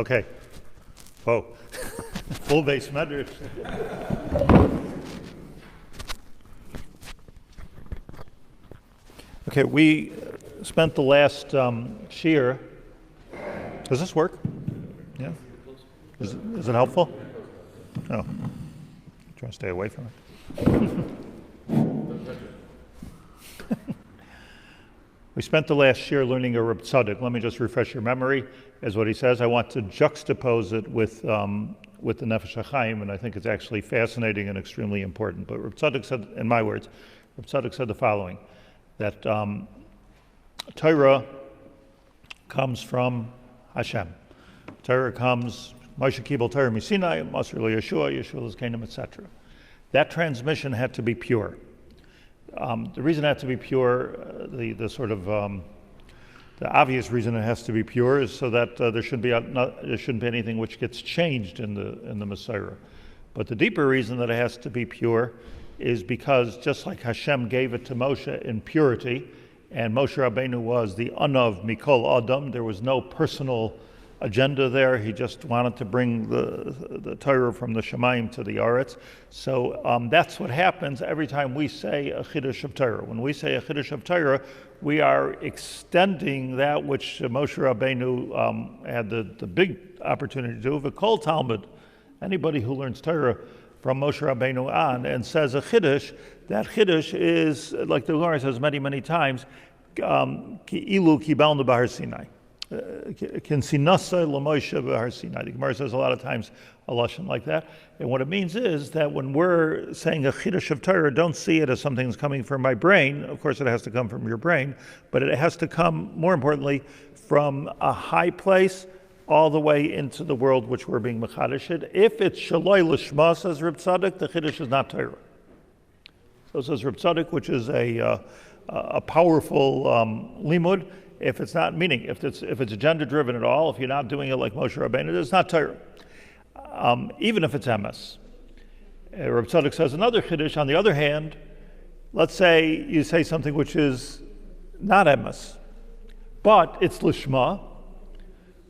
Okay. Whoa. Full base measures. Okay, we spent the last Shiur. Does this work? Yeah. Is it helpful? No. Trying to stay away from it. We spent the last Shiur learning a Reb Tzaddik. Let me just refresh your memory. As what he says, I want to juxtapose it with the Nefesh Hachaim, and I think it's actually fascinating and extremely important. But Reb Tzaddik said, in my words, Reb Tzaddik said the following, that Torah comes from Hashem. Torah comes, Moshe Kibel Torah Misinai, Moshe Yeshua, Yeshua is Kingdom, etc. That transmission had to be pure. The reason it had to be pure, the sort of the obvious reason it has to be pure is so that there shouldn't be anything which gets changed in the Messiah. But the deeper reason that it has to be pure is because just like Hashem gave it to Moshe in purity, and Moshe Rabbeinu was the Anav Mikol Adam, there was no personal agenda there. He just wanted to bring the Torah from the Shemaim to the Aretz. So that's what happens every time we say a Chiddush of Torah. When we say a Chiddush of Torah, we are extending that which Moshe Rabbeinu had the big opportunity to do. V'kol Talmud, anybody who learns Torah from Moshe Rabbeinu on and says a Chiddush, that Chiddush is, like the Gemara says many, many times, Ki'ilu Kibalnu Bahar Sinai. The Gemara says a lot of times a lashon like that, and what it means is that when we're saying a chiddush of Torah, don't see it as something that's coming from my brain. Of course, it has to come from your brain, but it has to come, more importantly, from a high place all the way into the world which we're being mechadish. If it's shaloi lishma, says Reb Tzaddik, the chiddush is not Torah. So says Reb Tzaddik, which is a powerful limud. If it's not, meaning if it's agenda driven at all, if you're not doing it like Moshe Rabbeinu, it's not Torah. Even if it's emes. Reb Tzaddik says another chiddush. On the other hand, let's say you say something which is not emes, but it's lishma.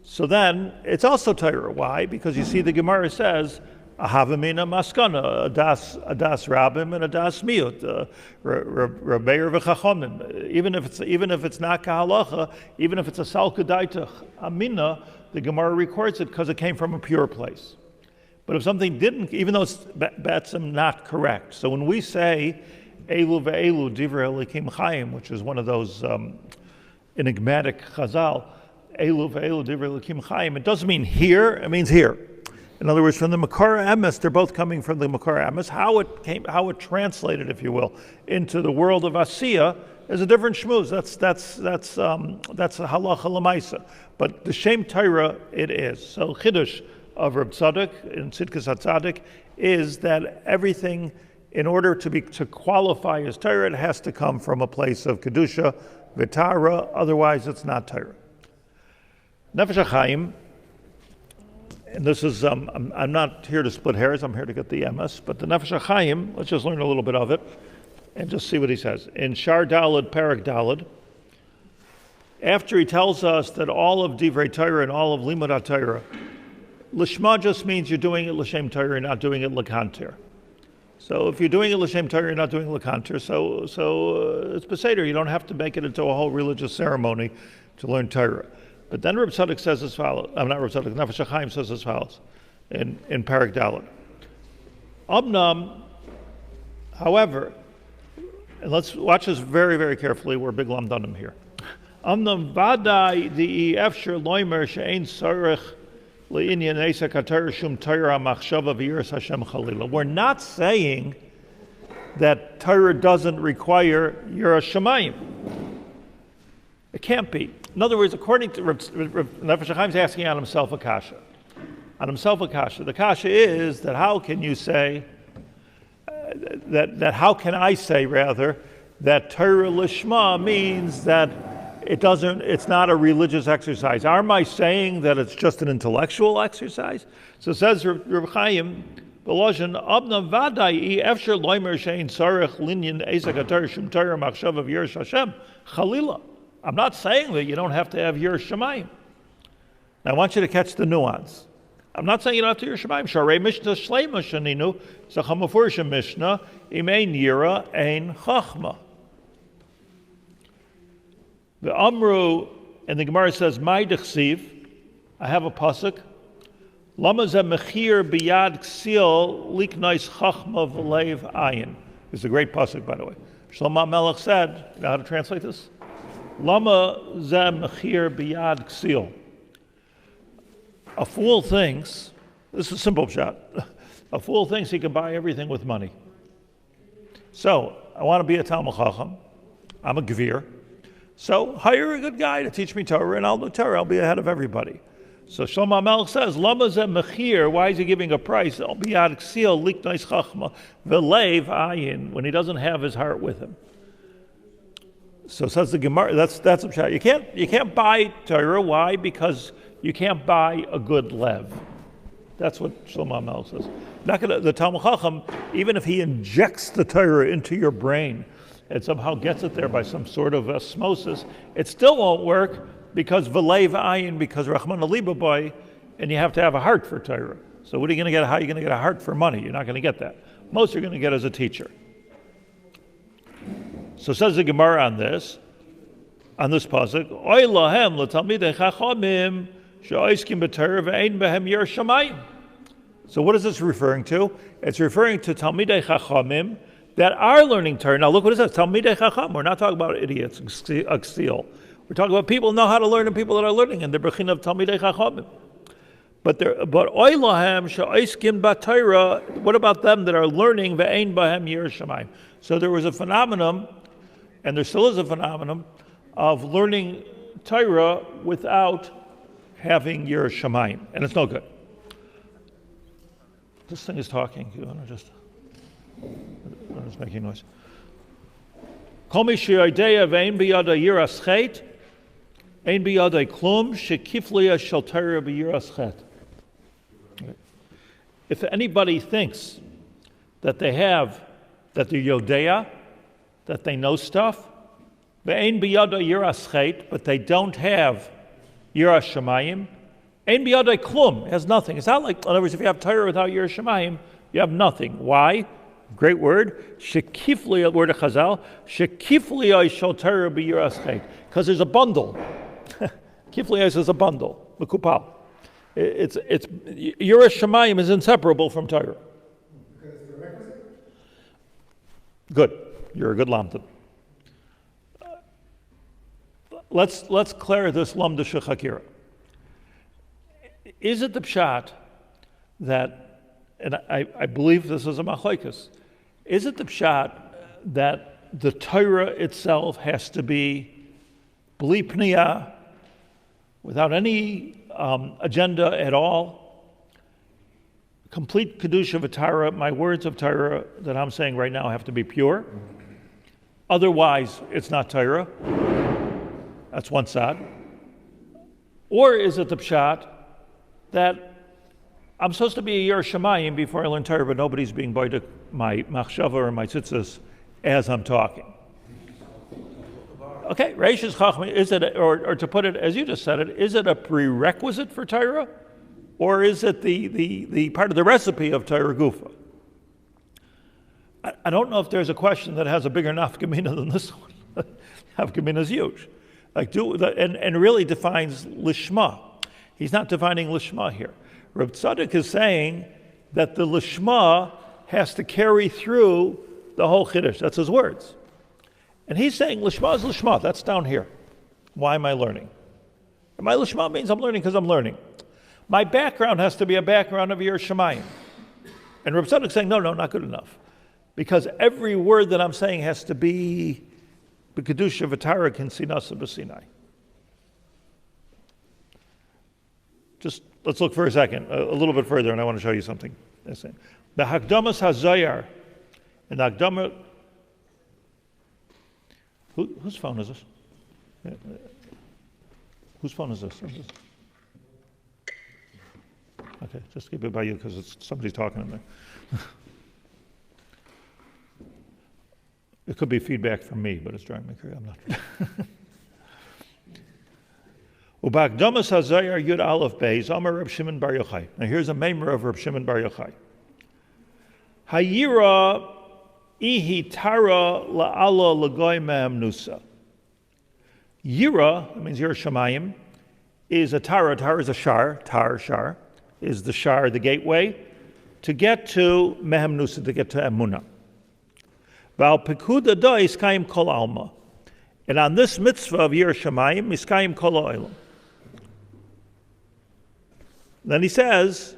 So then it's also Torah. Why? Because you see the Gemara says Ahavamina maskana, adas rabim and adas miut, rabeir v'chachomim. Even if it's not kahalacha, even if it's a salkudaitach amina, the Gemara records it because it came from a pure place. But if something didn't, even though it's batsam not correct, so when we say elu ve'elu divrei Elokim Chaim, which is one of those enigmatic chazal, elu ve'elu divrei Elokim Chaim, it doesn't mean here; it means here. In other words, from the Makar Emes, they're both coming from the Makar Emes. How it translated, if you will, into the world of Asiya is a different shmuz. That's a halacha lemaisa. But the Shem Torah it is. So Chiddush of Reb Tzaddik in Tzidkas HaTzadik is that everything, in order to qualify as Torah, it has to come from a place of kedusha, v'tara. Otherwise, it's not Torah. Nefesh Hachaim. And this is, I'm not here to split hairs, I'm here to get the MS, but the Nefesh Hachaim, let's just learn a little bit of it and just see what he says. In Shaar Daled, Parak Daled, after he tells us that all of Divrei Torah and all of Limud HaTorah, Lishma just means you're doing it L'Shem Torah, you're not doing it L'Kanter. So if you're doing it L'Shem Torah, you're not doing L'Kanter, so it's Beseder, you don't have to make it into a whole religious ceremony to learn Torah. But then Reb Tzaddik says as follows, not Reb Tzaddik, Nefesh Hachaim says as follows in Parak Daled. Abnam, however, and let's watch this very, very carefully, we're big lamdanim here. Abnam vadai di efsher loimer she'ein sarich le'inyan eisa katar shum Torah machshava v'yiras Hashem chalila. We're not saying that Torah doesn't require yiras shamayim. It can't be. In other words, according to Nefesh Hachaim is asking on himself a kasha. On himself a kasha. The kasha is that how can you say that how can I say rather that Torah Lishma means that it's not a religious exercise? Am I saying that it's just an intellectual exercise? So it says Rabbi Chaim Volozhin, Abna Vadai Efsher Loimer Shein Sarech Linyan Esakatar Shum Torah Machshav of Yiras Hashem Chalila. I'm not saying that you don't have to have Yiras Shamayim. Now I want you to catch the nuance. I'm not saying you don't have to hear Shemaim. Sharei Mishnah Shleima Shaninu, Zachamafurshim Mishnah, Imein Yira, Ein Chachma. The Amru, and the Gemara says, Mai Dechsiv, I have a pasuk, Lama Zeh Mechir Biyad Ksil, Liknais Chachma V'leiv Ayin. It's a great pasuk, by the way. Shlomo Melech said, you know how to translate this? Lama Zeh Mechir Biyad Ksil. A fool thinks, this is a simple shot, a fool thinks he can buy everything with money. So, I want to be a Talmud Chacham, I'm a Gvir, so hire a good guy to teach me Torah, and I'll do Torah, I'll be ahead of everybody. So Shlomo Melech says, Lama Zeh Mechir, why is he giving a price? I'll be ad ksil, liknais chachma, v'leiv ayin, when he doesn't have his heart with him. So says the Gemara, that's a shot. You can't buy Torah, why? Because you can't buy a good lev. That's what Shlomo Melech says. The Talmud Chacham, even if he injects the Torah into your brain and somehow gets it there by some sort of osmosis, it still won't work because v'leiv ayin, because Rahman aliba boy, and you have to have a heart for Torah. So what are you going to get? How are you going to get a heart for money? You're not going to get that. Most you're going to get as a teacher. So says the Gemara on this pasuk, Oy lahem l'talmidei chachamim. So what is this referring to? It's referring to Talmidei Chachamim that are learning Torah. Now look what it says, Talmidei Chacham. We're not talking about idiots, Aksil. We're talking about people who know how to learn and people that are learning, and they're b'chin of Talmidei Chachamim. But Oy lahem she'oiskim b'Torah, what about them that are learning ve'ein bahem yirah shamayim? So there was a phenomenon, and there still is a phenomenon, of learning Torah without having your shamayim, and it's no good. This thing is talking. You want to just making noise. Kol mi she'yodea ve'ein biyada yiras chet, ein biyada klum shekifliya shel Torah b'yiras chet. If anybody thinks that they're yodea, that they know stuff, ve'ein biyada yiras chet, but they don't have Yirah Shamayim, Ein biyadai klum, has nothing. It's not like, in other words, if you have Torah without Yirah Shamayim, you have nothing. Why? Great word. Shekifli, word of Chazal. Shekifli shel Torah b'Yirah Chet. Because there's a bundle. Kifli is a bundle. Mekupal. It's Yirah Shamayim is inseparable from Torah. Because it's prerequisite? Good. You're a good lamdan. Let's clear this lamda shechakira. Is it the pshat that, and I believe this is a machlokes, is it the pshat that the Torah itself has to be bli pniya, without any agenda at all, complete kedusha of Torah, my words of Torah that I'm saying right now have to be pure, otherwise it's not Torah? That's one side. Or is it the pshat that I'm supposed to be a Yirah Shamayim before I learn Torah, but nobody's being boydek my machshava or my tzitzis as I'm talking? Okay, Reishis Chachma, is it, or to put it as you just said it, is it a prerequisite for Torah, or is it the part of the recipe of Torah Gufa? I don't know if there's a question that has a bigger nafkamina than this one. Nafkamina is huge. And really defines lishma. He's not defining lishma here. Reb Tzadok is saying that the lishma has to carry through the whole chiddush. That's his words. And he's saying lishma is lishma. That's down here. Why am I learning? And my lishma means I'm learning because I'm learning. My background has to be a background of Yirah Shamayim. And Reb Tzadok is saying, no, not good enough. Because every word that I'm saying has to be B'kedusha v'Torah kinsinasa b'Sinai. Just let's look for a second, a little bit further, and I want to show you something. The Hakdamas HaZayar, and the Hakdama. Whose phone is this? Whose phone is this? Okay, just keep it by you because somebody's talking in there. It could be feedback from me, but it's driving me crazy. I'm not. Ubakdamas hazayar yud aleph beis Amar Reb Shimon Bar Yochai. Now here's a maimer of Reb Shimon Bar Yochai. Hayira ihi tara la'ala l'goy me'am nusa. Yira, that means Yira Shamayim, is a Tara. Tara is a Shaar. Shaar is the Shaar, the gateway, to get to Mehem Nusa, to get to Emunah. Val Pekuda da iskayim kol alma. And on this mitzvah of Yira Shamayim, iskayim kol ha'olam. Then he says,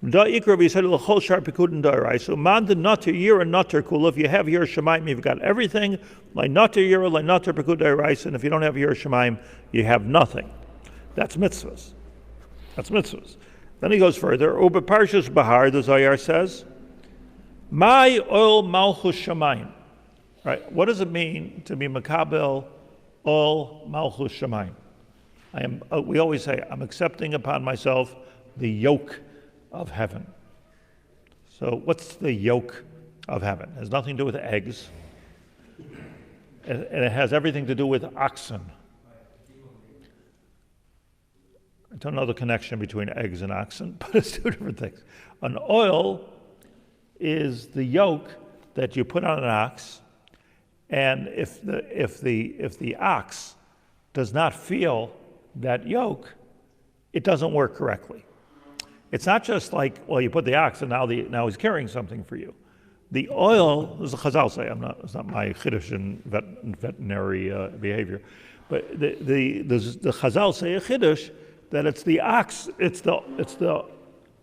Da ikra b'yisrael l'chol shar pekudin da'araisa. Man de nater yira nater kula. If you have Yira Shamayim, you've got everything. Like nater yira, like nater pekudin da'araisa. And if you don't have Yira Shamayim, you have nothing. That's mitzvahs. That's mitzvahs. Then he goes further. Ube Parshas Bahar, the Zohar says, My oil malchus shamayim. Right? What does it mean to be makabel ol malchus shamayim? We always say, I'm accepting upon myself the yoke of heaven. So what's the yoke of heaven? It has nothing to do with eggs. And it has everything to do with oxen. I don't know the connection between eggs and oxen, but it's two different things. An oil is the yoke that you put on an ox, and if the ox does not feel that yoke, it doesn't work correctly. It's not just like, well, you put the ox and now he's carrying something for you. The oil, as the Chazal say, it's not my chiddush in veterinary behavior, but the Chazal say a chiddush that it's the ox, it's the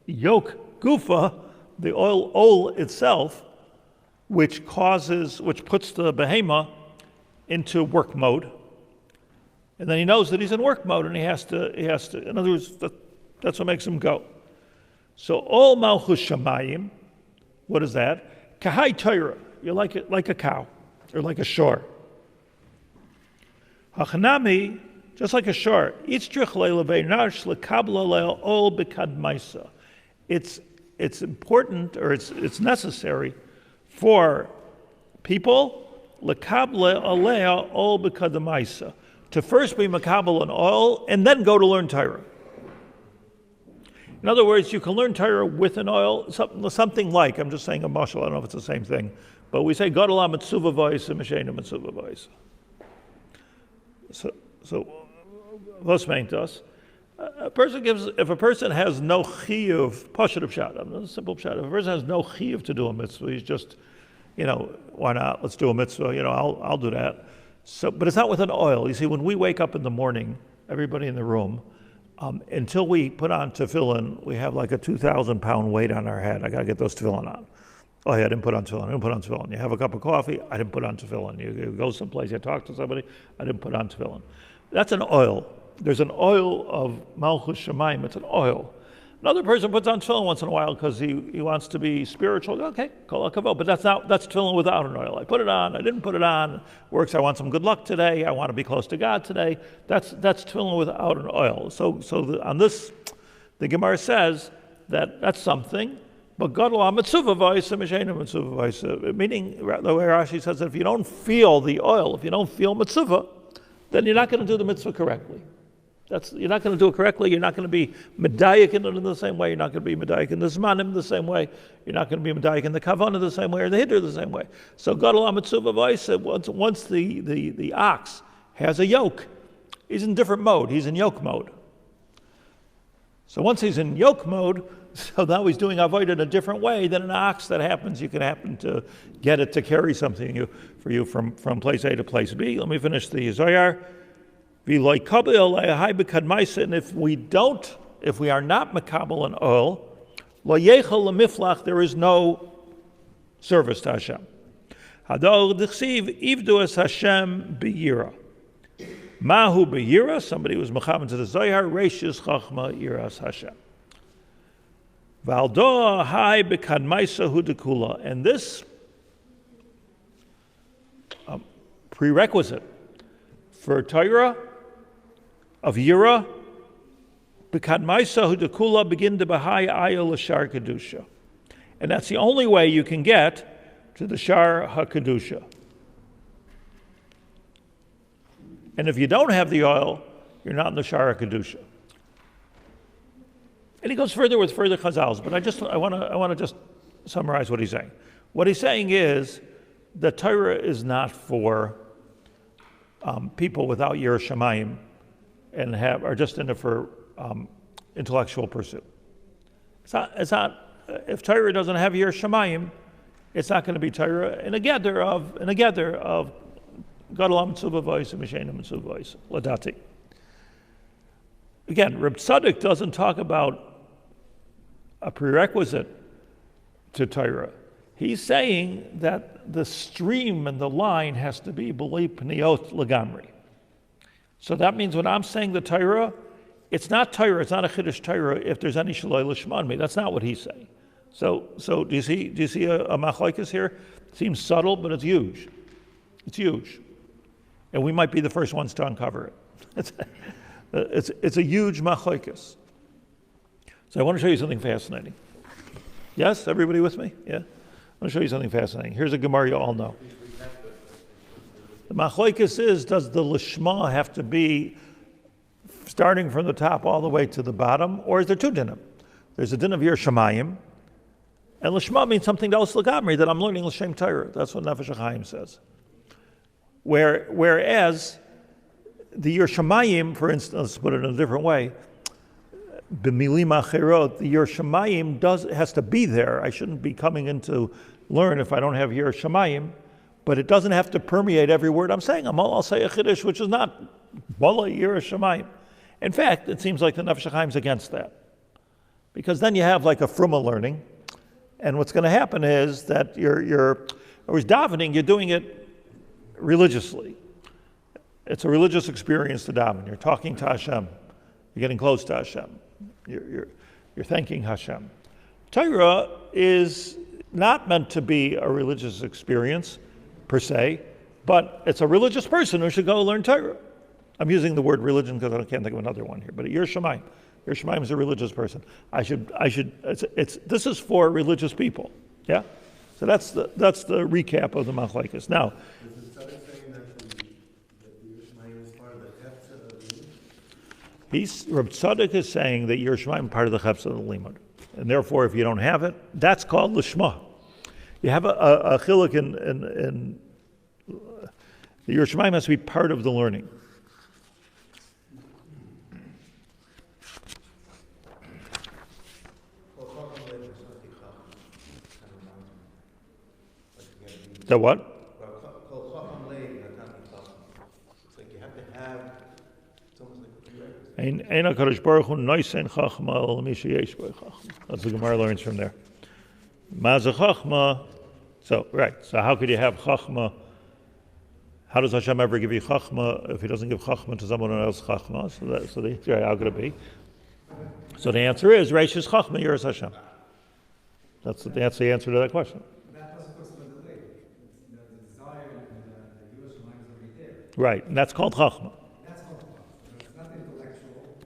yoke gufa, the oil itself, which puts the behema into work mode, and then he knows that he's in work mode, and he has to. In other words, that's what makes him go. So all malchus shamayim, what is that? Kahai Torah, you're like a cow, or like a shor. Hachanami, just like a Shaar. It's important, or it's necessary for people to first be makabel an oil and then go to learn Torah. In other words, you can learn Torah with an oil, something like, I'm just saying a mashal, I don't know if it's the same thing, but we say Gadol HaMetzuva V'Oisa Mishena Metzuva V'Oisa. So what's meant to us? If a person has no chiyuv, pashut pshat, a simple pshat, if a person has no chiyuv to do a mitzvah, he's just, why not? Let's do a mitzvah. I'll do that. So, but it's not with an oil. You see, when we wake up in the morning, everybody in the room, until we put on tefillin, we have like a 2,000-pound weight on our head. I got to get those tefillin on. Oh, yeah, I didn't put on tefillin. You have a cup of coffee, I didn't put on tefillin. You go someplace, you talk to somebody, I didn't put on tefillin. That's an oil. There's an oil of malchus shamayim. It's an oil. Another person puts on tefillin once in a while because he wants to be spiritual. Okay, kollel kavod. But that's tefillin without an oil. I put it on. I didn't put it on. Works. I want some good luck today. I want to be close to God today. That's tefillin without an oil. On this, the Gemara says that's something. But Gadol HaMetzuva V'Oisa Mishena Metzuva V'Oisa, meaning the way Rashi says that if you don't feel the oil, if you don't feel mitzvah, then you're not going to do the mitzvah correctly. You're not going to do it correctly. You're not going to be medayik in it in the same way. You're not going to be medayik in the zmanim the same way. You're not going to be medayik in the kavanah the same way, or the hiddur the same way. So Gadol HaMetzuva V'Oisa, once the ox has a yoke, he's in different mode. He's in yoke mode. So once he's in yoke mode, so now he's doing avoid in a different way than an ox that you can happen to get it to carry something for you from place A to place B. Let me finish the Zohar. And if we are not makabel an oil, there is no service to Hashem. Mahu b'yira, somebody was mechaben to the Zohar, reishis chachma yiras Hashem. Valdoa hai b'kadmaisa hudekula, and this prerequisite for Torah of yira b'kadmaisa hudekula begin to b'hai ayel l'shar kedusha, and that's the only way you can get to the Shaar HaKedusha. And if you don't have the oil, you're not in the Shaar Kedusha. And he goes further with further chazals, but I want to just summarize what he's saying. What he's saying is that Torah is not for people without Yiras Shamayim and are just in it for intellectual pursuit. It's not. If Torah doesn't have Yiras Shamayim, it's not going to be Torah in a gather of Gadol Mitzvah Voice and Mishena Mitzvah Voice Ladati. Again, Reb Tzadok doesn't talk about a prerequisite to Torah. He's saying that the stream and the line has to be B'lei Pniot Lagamri. So that means when I'm saying the Torah, it's not Torah, it's not a Chiddush Torah if there's any Shaloi Lishman me. That's not what he's saying. So do you see a machlokes here? It seems subtle, but it's huge. It's huge. And we might be the first ones to uncover it. It's a huge machlokes. So I want to show you something fascinating. Yes, everybody with me? Yeah? I want to show you something fascinating. Here's a Gemara you all know. The machlokes is, does the lishma have to be starting from the top all the way to the bottom, or is there two dinim? There's a din of Yiras Shamayim, and lishma means something else lagamri that I'm learning l'shem Torah. That's what Nefesh Hachaim says. Whereas the Yiras Shamayim, for instance, let's put it in a different way, b'milim acherot, the Yiras Shamayim has to be there. I shouldn't be coming in to learn if I don't have Yiras Shamayim, but it doesn't have to permeate every word I'm saying. I'll say a chiddush which is not bala Yiras Shamayim. In fact, it seems like the Nefesh Hachaim's against that, because then you have like a fruma learning, and what's going to happen is that you're davening, you're doing it religiously. It's a religious experience to daven. You're talking to Hashem. You're getting close to Hashem. You're thanking Hashem. Torah is not meant to be a religious experience per se, but it's a religious person who should go learn Torah. I'm using the word religion because I can't think of another one here, but Yiras Shamayim. Yiras Shamayim is a religious person. This is for religious people. Yeah? So that's the recap of the machlokes. Now, Reb Tzadok is saying that Yiras Shamayim is part of the chefs of the limud, and therefore, if you don't have it, that's called lishma. You have a chiluk in the Yiras Shamayim has to be part of the learning. The what? That's the Gemara learns from there. So, right. So how could you have chachma? How does Hashem ever give you chachma if He doesn't give chachma to someone else chachma? How could it be? So the answer is Reish is chachma, Yiras Hashem. That's the answer to that question. That was supposed to be the way. The desire and the Yiras Shamayim is already there. Right, and that's called chachma. That's called chachma. It's not intellectual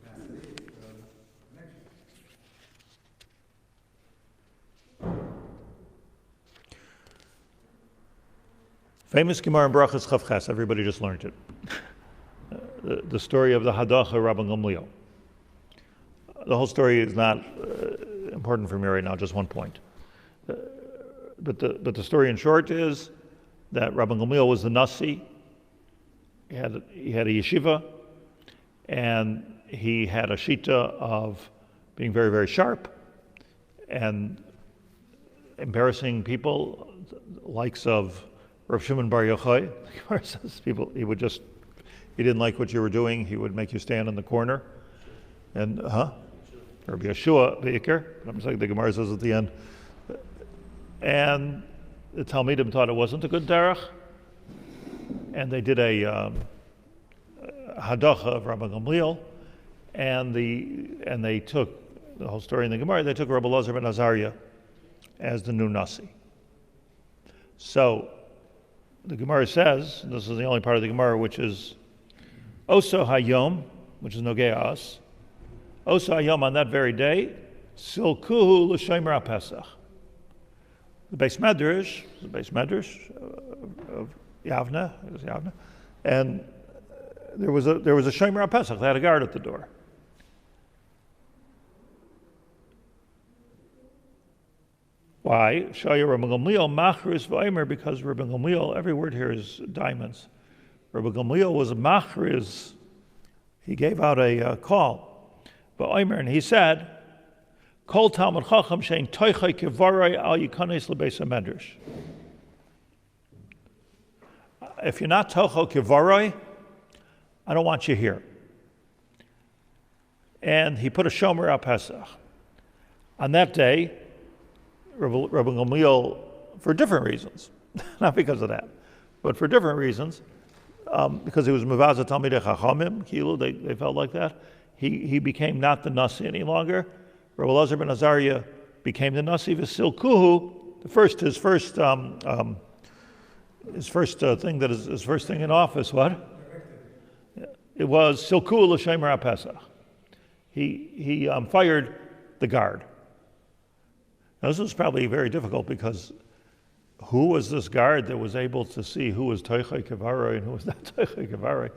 capacity, it's connection. Famous Gemara in Brachas Chav Ches, everybody just learned it. The story of the Hadacha Rabban Gamliel. The whole story is not important for me right now, just one point. But the story in short is that Rabban Gamliel was the Nasi. He had a yeshiva, and he had a shita of being very, very sharp and embarrassing people, likes of Rav Shimon Bar Yochai. He didn't like what you were doing, he would make you stand in the corner. And, Rabbi Yeshua, Be'ikr, I'm saying the Gemara says at the end. And the Talmidim thought it wasn't a good derech, and they did a hadacha of Rabbi Gamliel, and they took the whole story in the Gemara. They took Rabbi Elazar ben Azariah as the new Nasi. So the Gemara says, this is the only part of the Gemara which is Oso Hayom, which is Nogei Us. Oso Hayom, on that very day, Silkuhu l'Shomer HaPesach. The Beis Medrash of Yavne, and there was a Shomer HaPesach. They had a guard at the door. Why? Shaar Rabbi Gamliel machris v'omer, because Rabbi Gamliel, every word here is diamonds. Rabbi Gamliel was a machris. He gave out a call, v'omer, and he said, "Kol Talmud Chacham shein toichai kevaroi al yikanes lebeis hamedrash." If you're not tocho kevaroi, I don't want you here. And he put a Shomer HaPesach. On that day, Rabbi Gamliel, for different reasons, not because of that, but for different reasons, because he was Mevazah Talmidei Chachamim, Kilu, they felt like that, he became not the Nasi any longer. Rabbi Elazar ben Azariah became the Nasi V'silkuhu, his first thing in office, what? It was Silkuhu l'Shomer HaPesach. He fired the guard. Now, this was probably very difficult because who was this guard that was able to see who was Toichai Kevaroi and who was not Toichai Kevaroi?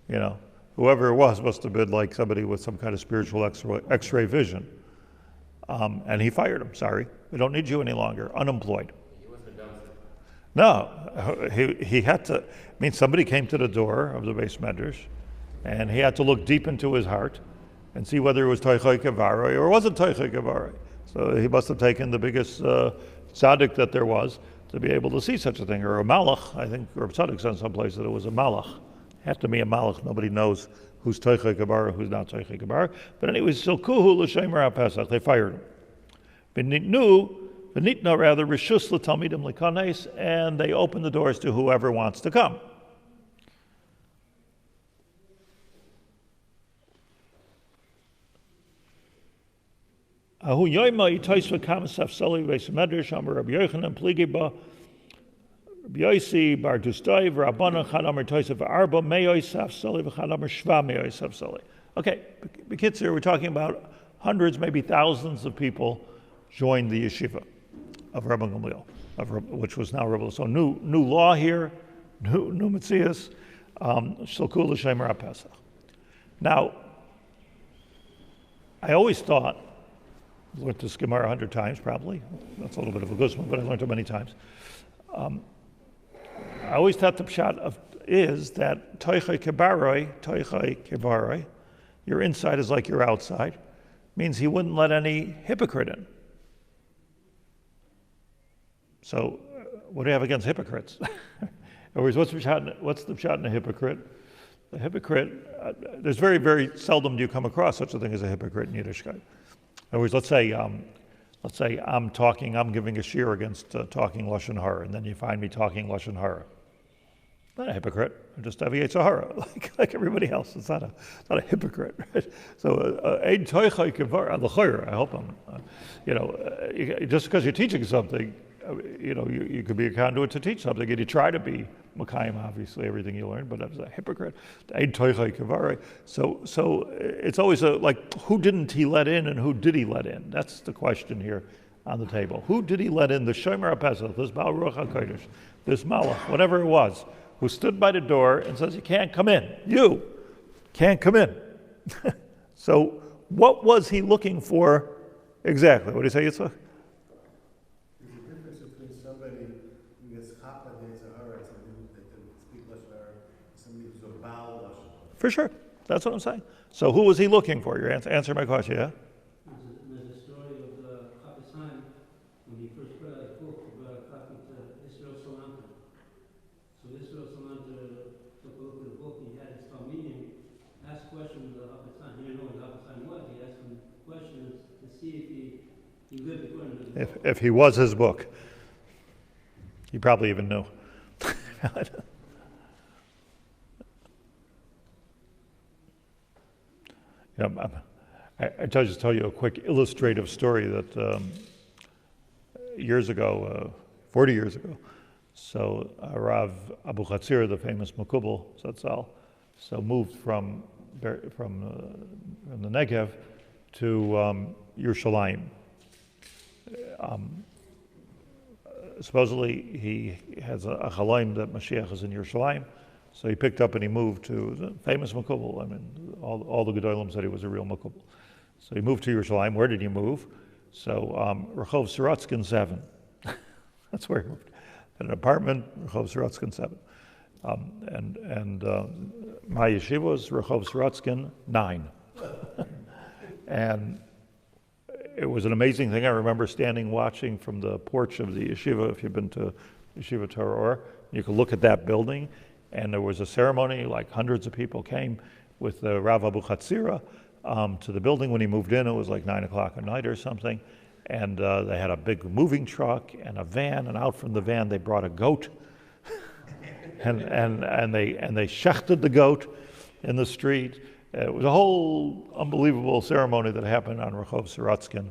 You know, whoever it was must have been like somebody with some kind of spiritual X-ray vision. And he fired him. Sorry, we don't need you any longer. Unemployed. He wasn't a dumpster. No, he had to. I mean, somebody came to the door of the Beis Medrash, and he had to look deep into his heart and see whether it was Toichai Kevaroi or wasn't Toichai Kevaroi. So he must have taken the biggest tzaddik that there was to be able to see such a thing, or a malach. I think Reb Tzaddik said someplace that it was a malach. It had to be a malach. Nobody knows who's Toichai Kevaroi, who's not Toichai Kevaroi. But anyway, Silkuhu l'Shomer HaPesach. They fired him. V'nitna rather rishus l'talmidim l'kanes, and they opened the doors to whoever wants to come. Ahu yoyma yitaisva kamasaf sali beis medrash amar Rabbi Yochanan pligeba Rabbi Yossi bar Dustay v'Rabbanan chad amar yitaisva arba meyoisaf sali v'chad amar shva meyoisaf sali. Okay, B'kitzur, we're talking about hundreds, maybe thousands of people joined the yeshiva of Rabbi Gamliel, which was now Rabbi. So new law here, new Metzias, Shalkul l'Shomer HaPesach. Now, I always thought, I learned this Gemara 100 times probably. That's a little bit of a guzman, but I learned it many times. I always thought the pshat is that Toichai Kevaroi, your inside is like your outside, means he wouldn't let any hypocrite in. So, what do you have against hypocrites? In other words, what's the pshat in a hypocrite? The hypocrite, there's very, very seldom do you come across such a thing as a hypocrite in Yiddishkeit. In other words, let's say I'm giving a shiur against talking Lashon Hara, and then you find me talking Lashon Hara. I'm not a hypocrite. I'm just a Yetzer Hara, like everybody else. It's not a hypocrite. Right? So, Ein Toichai Kevar L'Chayr. I hope I'm, just because you're teaching something, you could be a conduit to teach something, and you try to be Makayim, obviously, everything you learn, but as a hypocrite. Ein Toichai Kevar. So it's always who didn't he let in and who did he let in? That's the question here on the table. Who did he let in? The Shomer HaPesach, this Baal Ruach HaKodesh, this Malach, whatever it was, who stood by the door and says, you can't come in. You can't come in. So what was he looking for exactly? What do you say, Yitzchak? There's a difference between somebody who gets chapa Yetzer Hara, somebody that can speak Lashon Hara, and somebody who's a Baal Lashon Hara. For sure. That's what I'm saying. So who was he looking for? Your answer my question, yeah? There's a story of Pardes Project when he first read a book about a copy to Israel Salanter. So Israel Salanter took a look at the book and he had his Talmudim ask questions of Pardes Project. He didn't know what Pardes Project was. He asked him questions to see if he lived according to the book. If he was his book. He probably even knew. I just tell you a quick illustrative story that years ago, 40 years ago, so Rav Abu Chatzir, the famous Makubal, Zatzal, so moved from the Negev to Yerushalayim. Supposedly he has a chalaim that Mashiach is in Yerushalayim, So he picked up and he moved to the famous Makubal. I mean, all the Gedolim said he was a real Makubal. So he moved to Yerushalayim. Where did he move? So Rehov Sorotzkin 7. That's where he moved. An apartment, Rehov Sorotzkin 7. And my yeshiva was Rehov Sorotzkin 9. And it was an amazing thing. I remember standing watching from the porch of the yeshiva. If you've been to Yeshiva Torah, you could look at that building, and there was a ceremony, like hundreds of people came with the Rav Abu Chatzira to the building. When he moved in, it was like 9 o'clock at night or something, and they had a big moving truck and a van, and out from the van they brought a goat, and they shechted the goat in the street. It was a whole unbelievable ceremony that happened on Rehov Sorotzkin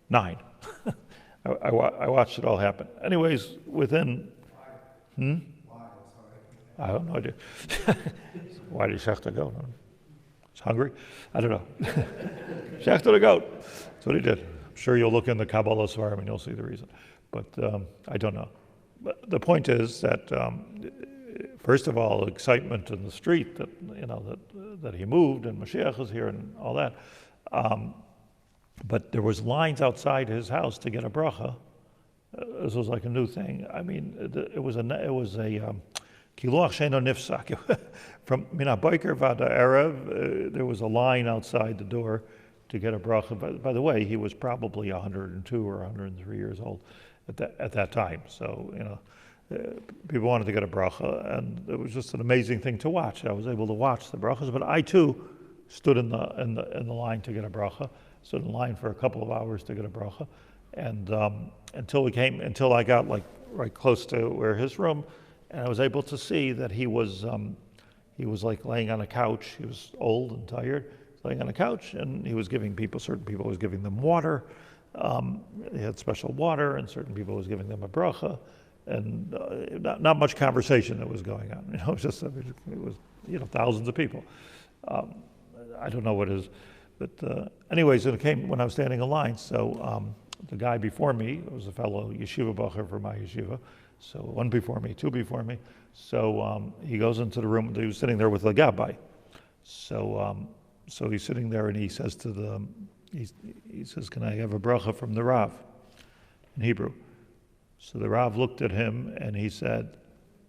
9. I watched it all happen. Anyways, within... Why? I have no idea. Why did he shecht a goat? He's hungry? I don't know. Shechted a goat. That's what he did. I'm sure you'll look in the Kabbalah Svarim and you'll see the reason. But I don't know. But the point is that, first of all, excitement in the street that, that he moved and Mashiach was here and all that. But there was lines outside his house to get a bracha. This was like a new thing. I mean, it was a kiluach sheino nifsak. From mina boker vada erev, there was a line outside the door to get a bracha. By the way, he was probably 102 or 103 years old at that time. So people wanted to get a bracha, and it was just an amazing thing to watch. I was able to watch the brachas, but I too stood in the line to get a bracha. Stood in line for a couple of hours to get a bracha, and until I got like right close to where his room, and I was able to see that he was like laying on a couch. He was old and tired, laying on a couch, and he was giving certain people was giving them water. He had special water, and certain people was giving them a bracha, and not much conversation that was going on. It was just it was thousands of people. I don't know what it is. But anyways, it came when I was standing in line. So the guy before me was a fellow yeshiva bacher from my yeshiva. So one before me, two before me. So he goes into the room. He was sitting there with a gabbai. So he's sitting there and he says to he says, "Can I have a bracha from the Rav?" In Hebrew. So the Rav looked at him and he said,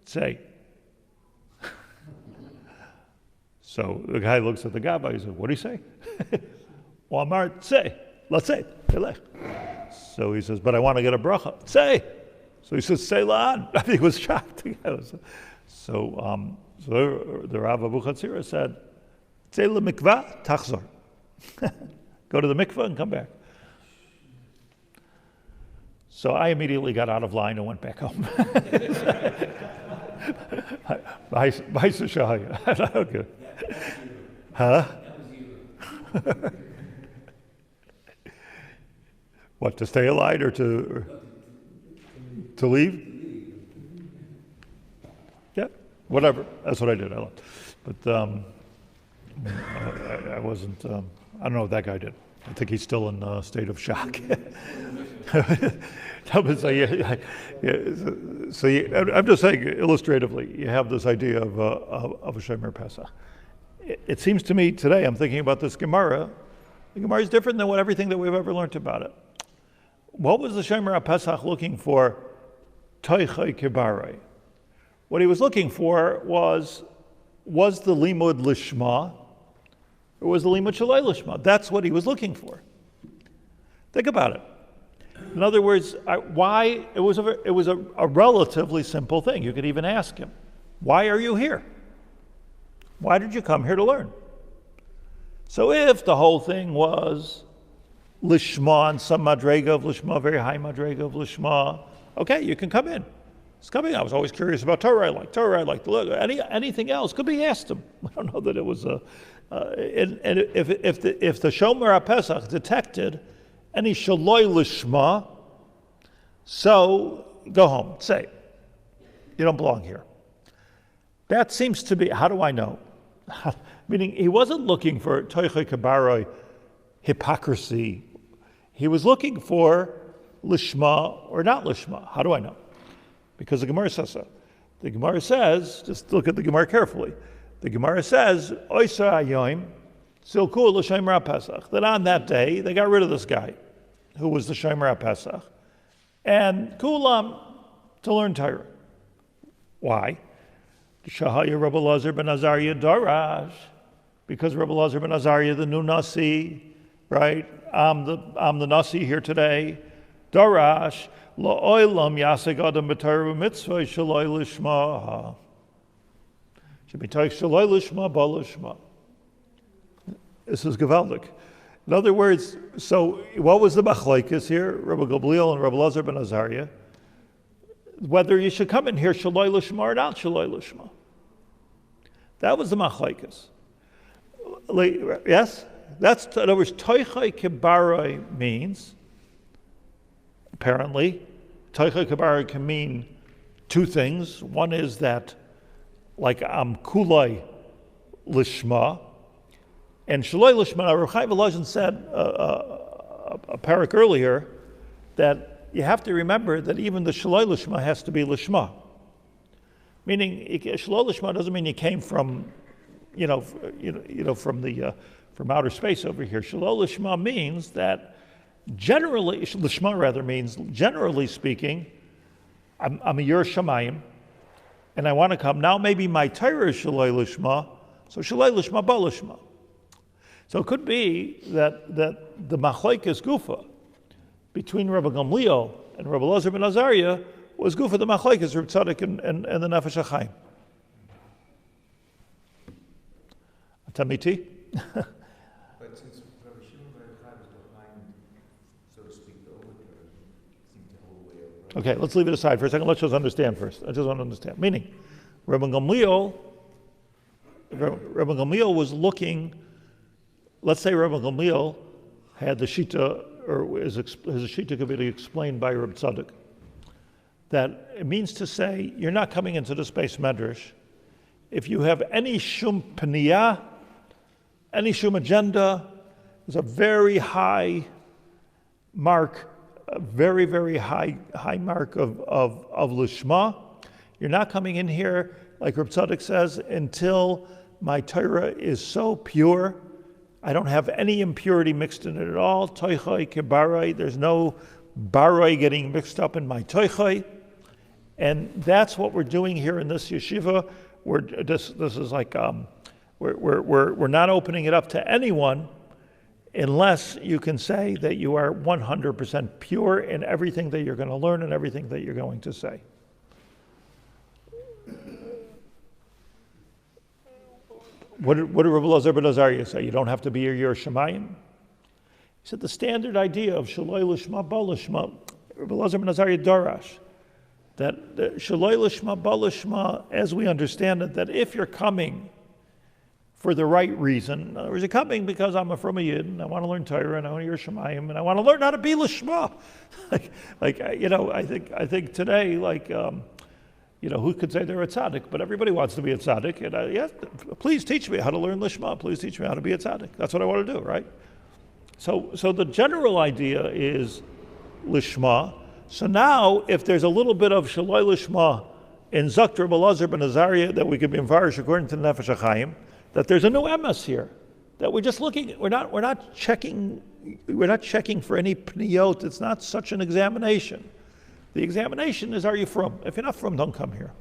"Say." So the guy looks at the gabbai. He said, "What do you say?" Well, Amar, say, let's say. So he says, "But I want to get a bracha." Say. So he says, "Say la'an." He was shocked. So the Rav Abu Chatzira said, "Say le'mikvah tachzor." Go to the mikvah and come back. So I immediately got out of line and went back home. Bais Shahaya. Okay. Huh? What, to stay alive or to leave? Yeah, whatever. That's what I did. I left. But I wasn't, I don't know what that guy did. I think he's still in a state of shock. I'm just saying, illustratively, you have this idea of a Shomer Pesach. It seems to me today, I'm thinking about this Gemara. The Gemara is different than everything that we've ever learned about it. What was the Shomer Pesach looking for? Toichai Kibaroi. What he was looking for was the limud lishma, or was the limud shalai lishma? That's what he was looking for. Think about it. In other words, why? It was a relatively simple thing. You could even ask him, "Why are you here? Why did you come here to learn?" So if the whole thing was lishma and some madrega of lishma, very high madrega of lishma, okay, you can come in. It's coming. I was always curious about Torah. I like to look. Anything else could be asked him. I don't know that it was a. And if the Shomer HaPesach detected any shaloi lishma, so go home. Say, you don't belong here. That seems to be. How do I know? Meaning, he wasn't looking for toichai kabaroi hypocrisy. He was looking for lishma or not lishma. How do I know? Because the Gemara says so. The Gemara says, just look at the Gemara carefully. The Gemara says, Oysa Ayoim, Silku l'Shomer HaPesach, that on that day they got rid of this guy who was the Shomer HaPesach, and Kulam to learn Torah. Why? Shahaya Rabbi Elazar ben Azariah Darash, because Rabbi Elazar ben Azariah, the new Nasi, right? I'm the Nasi here today. Darash la'olam yaseg adam b'Torah mitzvah shaloi lishma. Should be taik shaloi lishma ba lishma. This is gewaldig. In other words, so what was the machlokes here? Rabbi Gamliel and Rabbi Elazar ben Azariah, whether you should come in here shaloi lishma or not shaloi lishma. That was the machlokes. Yes? That's, in other words, toichai kibaroi means, apparently, toichai kibaroi can mean two things. One is that, like, I'm kulai lishma, and shaloi lishma. Reb Chaim Volozhin said a parak earlier that you have to remember that even the shaloi lishma has to be lishma. Meaning, shaloi lishma doesn't mean you came from, from outer space over here. Shaloi lishma means that generally, lishma rather means generally speaking, I'm a Yer Shamayim, and I want to come. Now maybe my Torah is shaloi lishma, so shaloi lishma ba lishma. So it could be that the machlokes gufa between Rabbi Gamliel and Rabbi Elazar ben Azariah was gufa the machlokes Reb Tzadok and the Nefesh Hachaim. Tamiti? But since Rabbi Shimon ben Yochai was behind, so to speak, the overturn, seemed to hold way over. Okay, let's leave it aside for a second. Let's just understand first. I just want to understand. Meaning, Rabbi Gamliel was looking. Let's say Rabbi Gamliel had the shita, or his shita could be explained by Reb Tzadok. That it means to say you're not coming into the space medrash if you have any shum paniyah, any shum agenda. There's a very high mark, a very, very high mark of lishma. You're not coming in here, like Reb Tzadok says, until my Torah is so pure. I don't have any impurity mixed in it at all. Toichai kebaroi, there's no baroi getting mixed up in my toichai. And that's what we're doing here in this yeshiva. This is like, we're not opening it up to anyone unless you can say that you are 100% pure in everything that you're going to learn and everything that you're going to say. What did Rabbi Elazar ben Azariah say? You don't have to be a Yer Shamayim? He said the standard idea of shaloi lishma ba lishma, Rabbi Elazar ben Azariah darash, that shaloi lishma ba lishma, as we understand it, that if you're coming for the right reason, in other words, you're coming because I'm from a Yid and I want to learn Torah and I want to Yer Shamayim and I want to learn how to be lishma. I think today, who could say they're a tzaddik? But everybody wants to be a tzaddik. And yes, please teach me how to learn lishma. Please teach me how to be a tzaddik. That's what I want to do, right? So the general idea is lishma. So now, if there's a little bit of shaloi lishma in Zakt Rabbi Elazar ben Azariah that we could be mefarish according to the Nefesh Hachaim, that there's a new emes here. That we're just looking. We're not checking for any pniyot. It's not such an examination. The examination is, are you from? If you're not from, don't come here.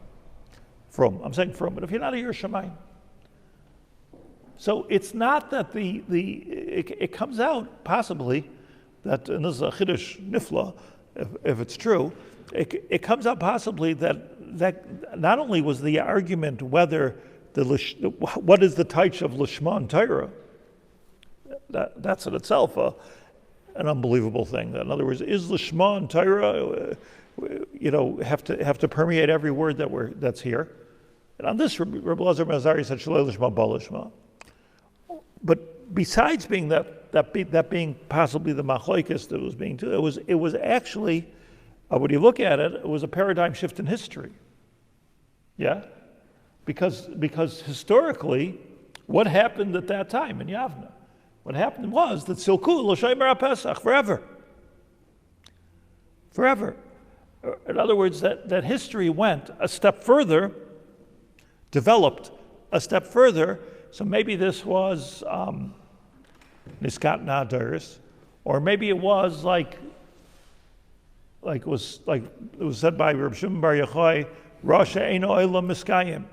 From, I'm saying from, but if you're not a Yer Shamayim. So it's not that it comes out possibly that, and this is a chiddush nifla, if it's true, it comes out possibly that not only was the argument whether what is the taich of lishma and Torah, that's in itself an unbelievable thing. In other words, is lishma and Torah have to permeate every word that's here? And on this, Rabbi Elazar ben Azariah said shaloi lishma ba lishma. But besides being that being possibly the machlokes that was being too, it was actually, when you look at it, it was a paradigm shift in history. Yeah, because historically, what happened at that time in Yavna? What happened was that Silku l'Shomer HaPesach forever. In other words, that history went a step further, developed a step further. So maybe this was Niskat Naders, or maybe it was like it was said by Reb Shimon Bar Yochai, Rosh Eino Olam Miskayim.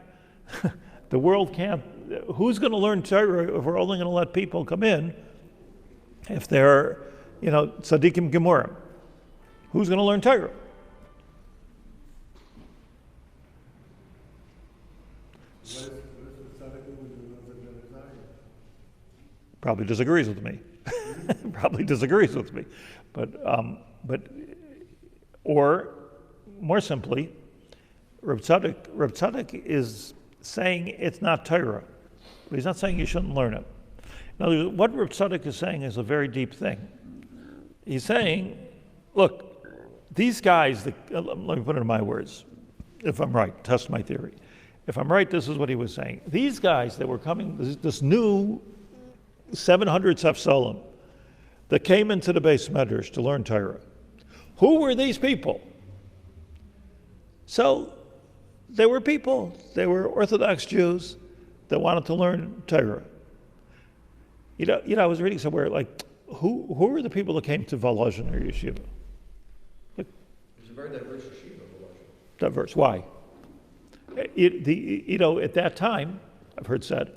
The world can't. Who's going to learn Torah if we're only going to let people come in if they're, tzaddikim gemurim? Who's going to learn Torah? Probably disagrees with me. But or more simply, Reb Tzadok is saying it's not Torah, but he's not saying you shouldn't learn it. In other words, what Reb Tzadok is saying is a very deep thing. He's saying, look, these guys, let me put it in my words, if I'm right, test my theory. If I'm right, this is what he was saying. These guys that were coming, this new 700 Sefsolim that came into the Beis Medrash to learn Torah, who were these people? So they were people, they were Orthodox Jews that wanted to learn Torah. I was reading somewhere, like, who were the people that came to Volozhin or yeshiva? It's a very diverse yeshiva, Volozhin. Diverse, why? At that time, I've heard said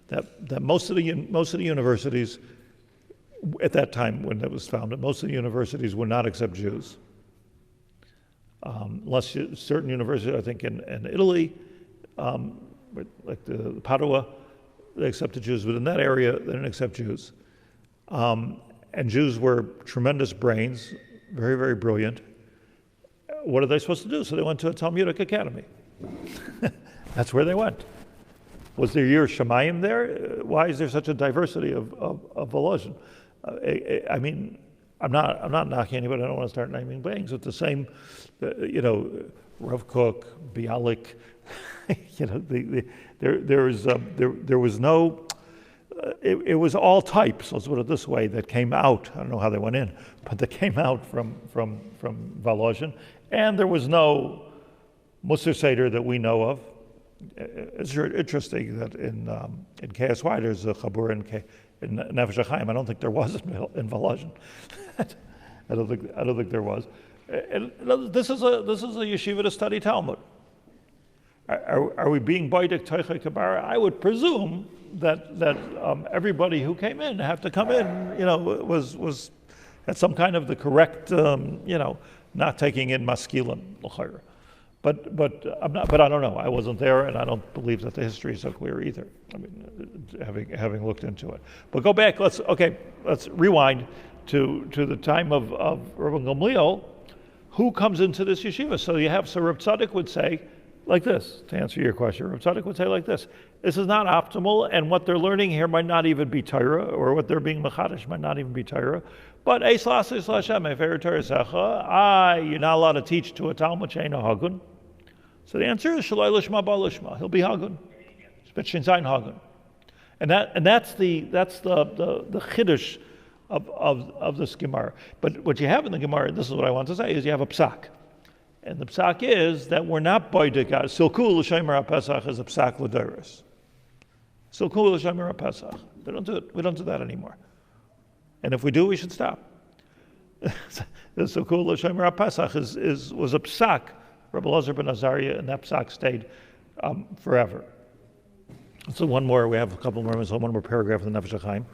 that most of the universities at that time when it was founded, most of the universities would not accept Jews. Unless certain universities, I think in Italy, like the Padua, they accepted Jews, but in that area, they didn't accept Jews. And Jews were tremendous brains, very, very brilliant. What are they supposed to do? So they went to a Talmudic academy. That's where they went. Was there Yiras Shamayim there? Why is there such a diversity of Volozhin? I mean, I'm not knocking anybody. I don't want to start naming names. It's the same, Rav Kook, Bialik. There was no. It was all types. Let's put it this way. That came out. I don't know how they went in, but they came out from Volozhin, and there was no Musar Seder that we know of. It's interesting that in KSY there's a Chabur in Nefesh Hachaim. I don't think there was in Volozhin. I don't think there was. And this is a yeshiva to study Talmud. Are we being boidik toichei kabara? I would presume that everybody who came in have to come in. Was at some kind of the correct. Not taking in maskilim l'chayr. But I'm not. But I don't know. I wasn't there, and I don't believe that the history is so clear either. I mean, having looked into it. But go back. Let's rewind to the time of Rabbi Gamliel. Who comes into this yeshiva? So Reb Tzadok would say like this, to answer your question. Reb Tzadok would say like this: this is not optimal, and what they're learning here might not even be Torah, or what they're being mechadish might not even be Torah. But you're not allowed to teach to a Talmud she'eino hagun. So the answer is Shalai Lishma Ba Lishma. He'll be Hagun. Spitchin Zayin Hagun. And that's the chiddush of this Gemara. But what you have in the Gemara, this is what I want to say, is you have a psak. And the psak is that we're not boidik. Silkul l'shomer HaPesach is a psak l'doros. Silkul l'shomer HaPesach. They don't do it. We don't do that anymore. And if we do, we should stop. The Silkul l'shomer HaPesach was a psak. Rabbi Elazar ben Azariah, and that psak stayed forever. So one more, we have a couple more, so one more paragraph in the Nefesh Hachaim.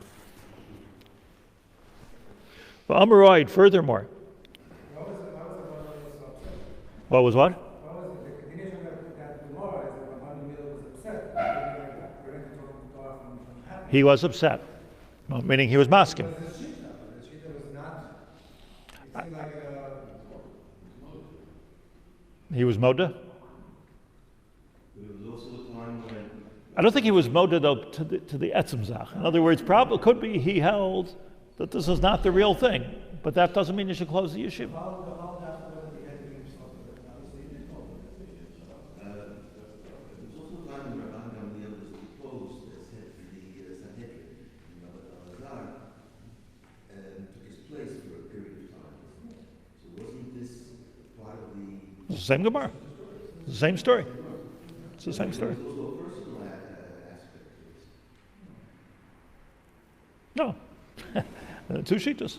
But Amaroid, furthermore. What was what? He was upset, meaning he was masking. He was Moda? I don't think he was Moda, though, to the Etzem Zach. In other words, probably could be he held that this is not the real thing, but that doesn't mean you should close the yeshiva. Part of the same Gemara. It's the same story. It's the same story. No. Two shittas.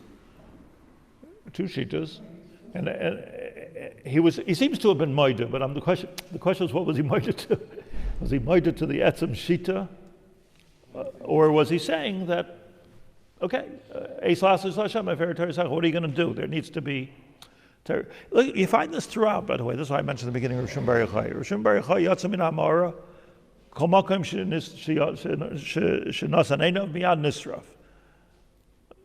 And he seems to have been moided, but the question is, what was he moided to? Was he moided to the etzem shita? Or was he saying that, okay, what are you going to do? There needs to be Torah. Look, you find this throughout, by the way. This is why I mentioned at the beginning of Rishon Bar Yochai. Rishon Bar Yochai yatzah min ha'ma'ara, kol makom shenasan einav miyad nisraf.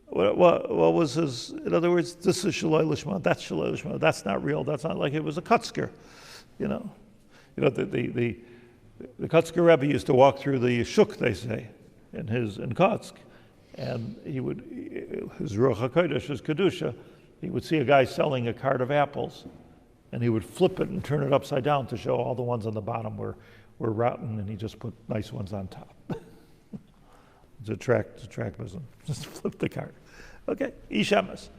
What was his, in other words, this is Shaloi Lishma, that's Shaloi Lishma, that's not real, that's not, like it was a Kutzker, the Kutzker Rebbe used to walk through the Shuk, they say, in Kotsk, and his Ruach HaKodesh, his Kedusha, he would see a guy selling a cart of apples, and he would flip it and turn it upside down to show all the ones on the bottom were rotten, and he just put nice ones on top. To attract business. Just flip the cart. Okay, Ishamas.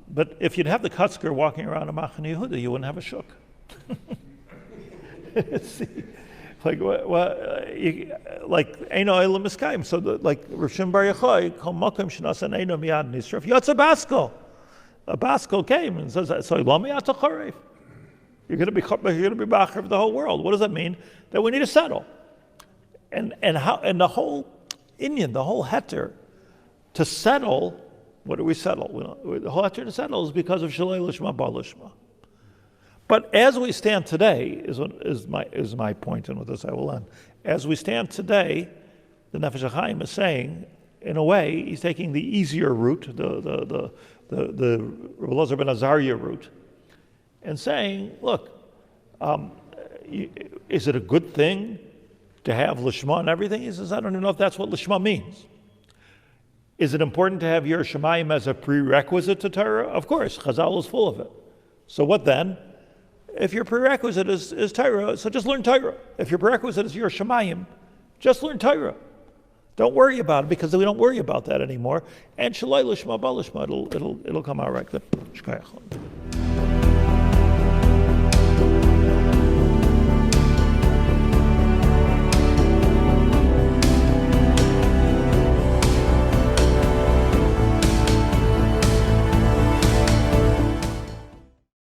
But if you'd have the Kutzker walking around a Machane Yehuda, you wouldn't have a shuk. See, like Eino Elam Miskayim. So like Rishon Bar Yochai, Kol Makom Shenasan Eino Miyad Nisraf Yotza Baskel. A Baskel came and says, "So Lo Miyad Charev. You're going to be Bacher of the whole world." What does that mean? That we need to settle. And the whole Inyan, the whole heter, to settle, what do we settle? The whole heter to settle is because of Shalei Lishma Ba Lishma. But as we stand today, is my point, and with this I will end. As we stand today, the Nefesh Hachaim is saying, in a way, he's taking the easier route, the Elazar ben Azariah route, and saying, look, is it a good thing to have Lishma and everything? He says, I don't even know if that's what Lishma means. Is it important to have Yer Shemayim as a prerequisite to Torah? Of course, Chazal is full of it. So what then? If your prerequisite is Torah, so just learn Torah. If your prerequisite is Yer Shemayim, just learn Torah. Don't worry about it, because we don't worry about that anymore. And Shalai Lishma Ba Lishma, it'll come out right. Good.